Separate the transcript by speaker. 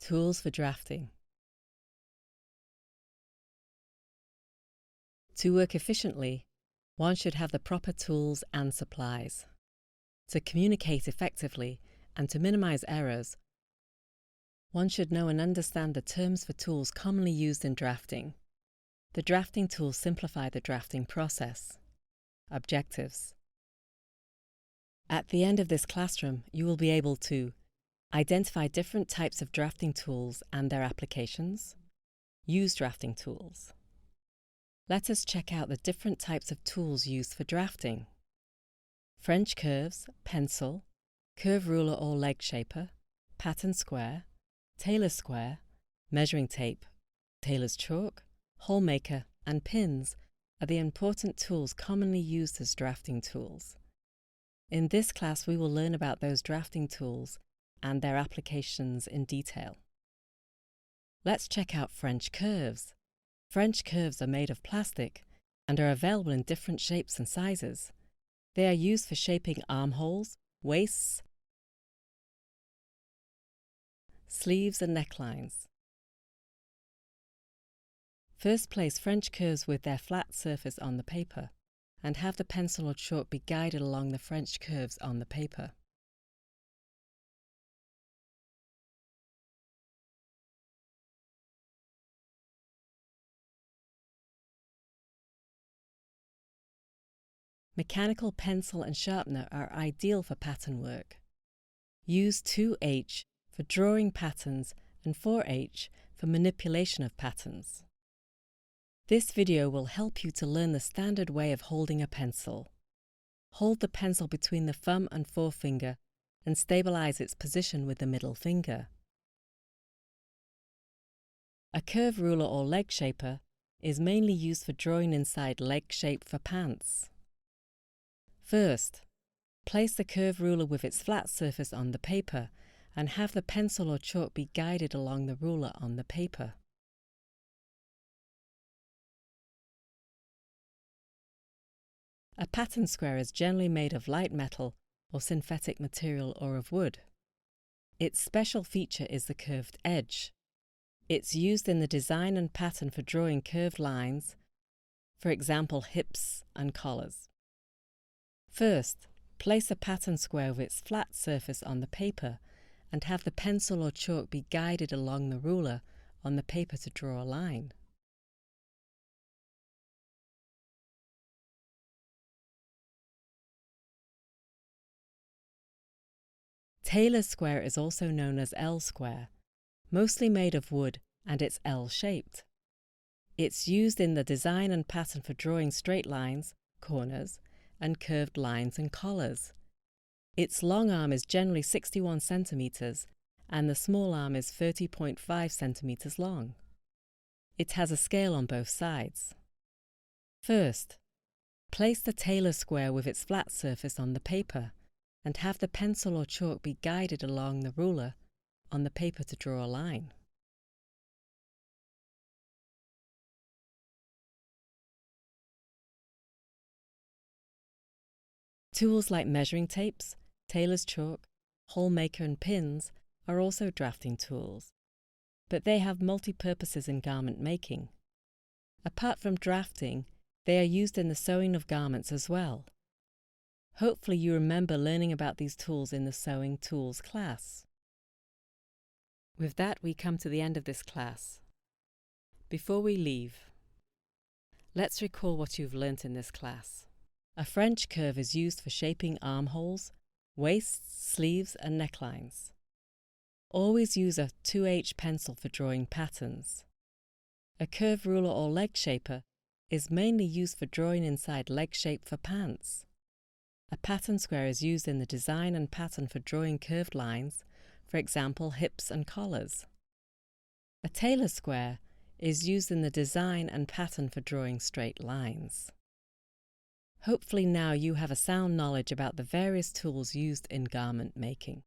Speaker 1: Tools for drafting. To work efficiently, one should have the proper tools and supplies. To communicate effectively and to minimize errors, one should know and understand the terms for tools commonly used in drafting. The drafting tools simplify the drafting process. Objectives. At the end of this classroom, you will be able to identify different types of drafting tools and their applications, use drafting tools. Let us check out the different types of tools used for drafting. French curves, pencil, curve ruler or leg shaper, pattern square, tailor square, measuring tape, tailor's chalk, hole maker, and pins are the important tools commonly used as drafting tools. In this class, we will learn about those drafting tools and their applications in detail. Let's check out French curves. French curves are made of plastic and are available in different shapes and sizes. They are used for shaping armholes, waists, sleeves and necklines. First, place French curves with their flat surface on the paper and have the pencil or chalk be guided along the French curves on the paper. Mechanical pencil and sharpener are ideal for pattern work. Use 2H for drawing patterns and 4H for manipulation of patterns. This video will help you to learn the standard way of holding a pencil. Hold the pencil between the thumb and forefinger and stabilize its position with the middle finger. A curve ruler or leg shaper is mainly used for drawing inside leg shape for pants. First, place the curve ruler with its flat surface on the paper and have the pencil or chalk be guided along the ruler on the paper. A pattern square is generally made of light metal or synthetic material or of wood. Its special feature is the curved edge. It's used in the design and pattern for drawing curved lines, for example hips and collars. First, place a pattern square with its flat surface on the paper and have the pencil or chalk be guided along the ruler on the paper to draw a line. Tailor's square is also known as L-square, mostly made of wood and it's L-shaped. It's used in the design and pattern for drawing straight lines, corners, and curved lines and collars. Its long arm is generally 61 centimeters and the small arm is 30.5 centimeters long. It has a scale on both sides. First, place the tailor square with its flat surface on the paper and have the pencil or chalk be guided along the ruler on the paper to draw a line. Tools like measuring tapes, tailor's chalk, hole maker and pins are also drafting tools, but they have multi-purposes in garment making. Apart from drafting, they are used in the sewing of garments as well. Hopefully you remember learning about these tools in the Sewing Tools class. With that, we come to the end of this class. Before we leave, let's recall what you've learnt in this class. A French curve is used for shaping armholes, waists, sleeves and necklines. Always use a 2H pencil for drawing patterns. A curve ruler or leg shaper is mainly used for drawing inside leg shape for pants. A pattern square is used in the design and pattern for drawing curved lines, for example hips and collars. A tailor square is used in the design and pattern for drawing straight lines. Hopefully now you have a sound knowledge about the various tools used in garment making.